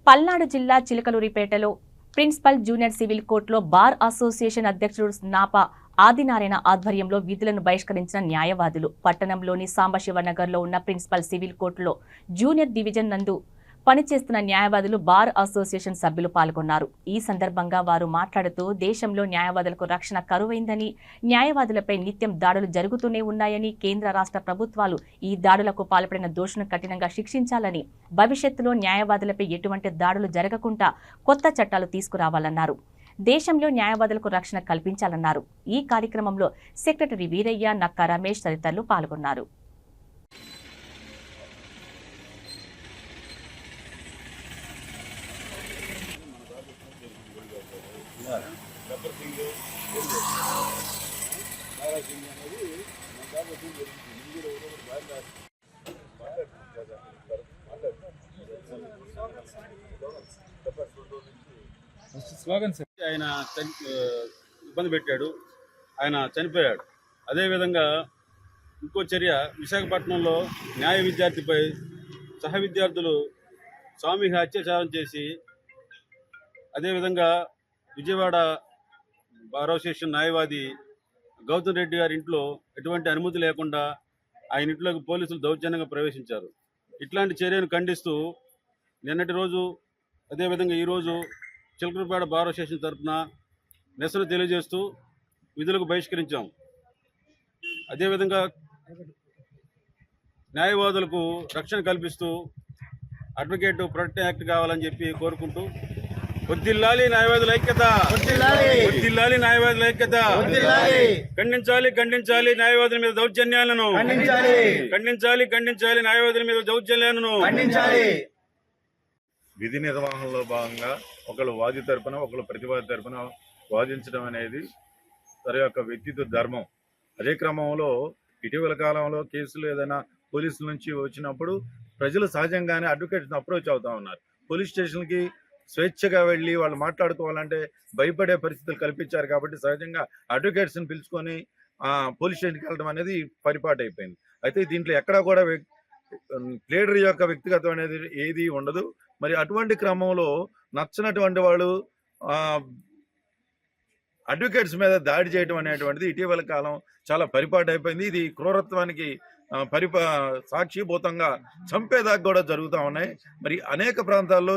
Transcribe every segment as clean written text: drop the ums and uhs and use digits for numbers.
పల్నాడు జిల్లా చిలకలూరిపేటలో principal junior civil కోర్టులో bar association అధ్యక్షుడు నాపా ఆదినారాయణ ఆధ్వర్యంలో విధులను బహిష్కరించిన న్యాయవాదులు పట్టణంలోని సాంబశివనగర్లో ఉన్న ప్రిన్సిపల్ సివిల్ కోర్టులో జూనియర్ డివిజన్ నందు పనిచేస్తున్న న్యాయవాదులు బార్ అసోసియేషన్ సభ్యులు పాల్గొన్నారు. ఈ సందర్భంగా వారు మాట్లాడుతూ దేశంలో న్యాయవాదులకు రక్షణ కరువైందని, న్యాయవాదులపై నిత్యం దాడులు జరుగుతూనే ఉన్నాయని, కేంద్ర రాష్ట్ర ప్రభుత్వాలు ఈ దాడులకు పాల్పడిన దోషులను కఠినంగా శిక్షించాలని, భవిష్యత్తులో న్యాయవాదులపై ఎటువంటి దాడులు జరగకుండా కొత్త చట్టాలు తీసుకురావాలన్నారు. దేశంలో న్యాయవాదులకు రక్షణ కల్పించాలన్నారు. ఈ కార్యక్రమంలో సెక్రటరీ వీరయ్య, నక్కా రమేష్ తదితరులు పాల్గొన్నారు. ఆయన ఇబ్బంది పెట్టాడు, ఆయన చనిపోయాడు. అదేవిధంగా ఇంకో చర్య, విశాఖపట్నంలో న్యాయ విద్యార్థిపై సహ విద్యార్థులు సామూహిక అత్యాచారం చేసి, అదేవిధంగా విజయవాడ బార్ అసోసియేషన్ న్యాయవాది గౌతమ్ రెడ్డి గారి ఇంట్లో ఎటువంటి అనుమతి లేకుండా ఆయన ఇంట్లోకి పోలీసులు దౌర్జన్యంగా ప్రవేశించారు. ఇట్లాంటి చర్యను ఖండిస్తూ నిన్నటి రోజు, అదేవిధంగా ఈరోజు చిలకలూరిపేట బార్ అసోసియేషన్ తరఫున నిరసన తెలియజేస్తూ విధులకు బహిష్కరించాం. అదేవిధంగా న్యాయవాదులకు రక్షణ కల్పిస్తూ అడ్వకేట్ ప్రొటెక్షన్ యాక్ట్ కావాలని చెప్పి కోరుకుంటూ, వద్దిల్లాలి న్యాయవాదుల ఐక్యత, వద్దిల్లాలి న్యాయవాదుల ఐక్యత, ఖండించాలి ఖండించాలి న్యాయవాదుల మీద దౌర్జన్యాలను, ఖండించాలి ఖండించాలి న్యాయవాదుల మీద దౌర్జన్యాలను. విధి నిర్వహణలో భాగంగా ఒకళ్ళు వాది తరపున ఒకళ్ళు ప్రతివాది తరపున వాదించడం అనేది వారి యొక్క వ్యక్తిత్వ ధర్మం. అదే క్రమంలో ఇటీవల కాలంలో కేసులు ఏదైనా పోలీసుల నుంచి వచ్చినప్పుడు ప్రజలు సహజంగానే అడ్వకేట్స్ని అప్రోచ్ అవుతా ఉన్నారు. పోలీస్ స్టేషన్కి స్వేచ్ఛగా వెళ్ళి వాళ్ళు మాట్లాడుకోవాలంటే భయపడే పరిస్థితులు కల్పించారు. కాబట్టి సహజంగా అడ్వకేట్స్ని పిలుచుకొని పోలీస్ స్టేషన్కి వెళ్ళడం అనేది పరిపాటు అయిపోయింది. అయితే దీంట్లో ఎక్కడా కూడా ప్లేడర్ యొక్క వ్యక్తిగతం అనేది ఏది ఉండదు. మరి అటువంటి క్రమంలో నచ్చనటువంటి వాళ్ళు అడ్వకేట్స్ మీద దాడి చేయడం అనేటువంటిది ఇటీవల కాలం చాలా పరిపాటు అయిపోయింది. ఇది క్రూరత్వానికి సాక్షిభూతంగా చంపేదాకా కూడా జరుగుతూ ఉన్నాయి. మరి అనేక ప్రాంతాల్లో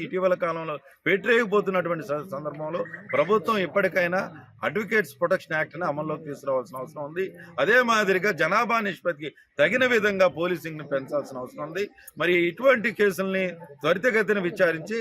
ఇటీవల కాలంలో పెట్టరేగిపోతున్నటువంటి సందర్భంలో ప్రభుత్వం ఇప్పటికైనా అడ్వకేట్స్ ప్రొటెక్షన్ యాక్ట్ని అమల్లోకి తీసుకురావాల్సిన అవసరం ఉంది. అదే మాదిరిగా జనాభా నిష్పత్తికి తగిన విధంగా పోలీసింగ్ని పెంచాల్సిన అవసరం ఉంది. మరి ఇటువంటి కేసుల్ని త్వరితగతిన విచారించి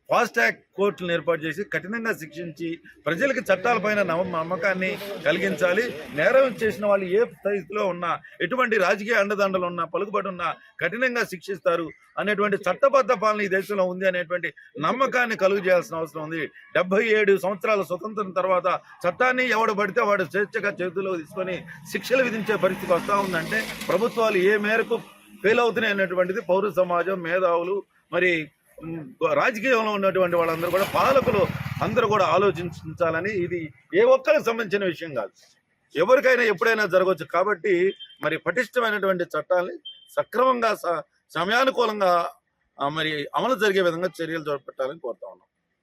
ఫాస్ట్ ట్రాక్ కోర్టులను ఏర్పాటు చేసి కఠినంగా శిక్షించి ప్రజలకు చట్టాలపైన నమ్మకాన్ని కలిగించాలి. నేరం చేసిన వాళ్ళు ఏ స్థితిలో ఉన్నా, ఎటువంటి రాజకీయ అండదండలు ఉన్నా, పలుకుబడి ఉన్నా కఠినంగా శిక్షిస్తారు అనేటువంటి చట్టబద్ధ పాలన ఈ దేశంలో ఉంది అనేటువంటి నమ్మకాన్ని కలుగు చేయాల్సిన అవసరం ఉంది. 77 సంవత్సరాల స్వతంత్రం తర్వాత చట్టాన్ని ఎవడు పడితే వాడు స్వేచ్ఛగా చేతుల్లో తీసుకొని శిక్షలు విధించే పరిస్థితి వస్తూ ఉందంటే ప్రభుత్వాలు ఏ మేరకు ఫెయిల్ అవుతున్నాయి అనేటువంటిది పౌర సమాజం, మేధావులు, మరి రాజకీయంలో ఉన్నటువంటి వాళ్ళందరూ కూడా, పాలకులు అందరూ కూడా ఆలోచించాలని. ఇది ఏ ఒక్కరికి సంబంధించిన విషయం కాదు, ఎవరికైనా ఎప్పుడైనా జరగవచ్చు. కాబట్టి మరి పటిష్టమైనటువంటి చట్టాలని సక్రమంగా సమయానుకూలంగా మరి అమలు జరిగే విధంగా చర్యలు చేపట్టాలని కోరుతా ఉన్నాం.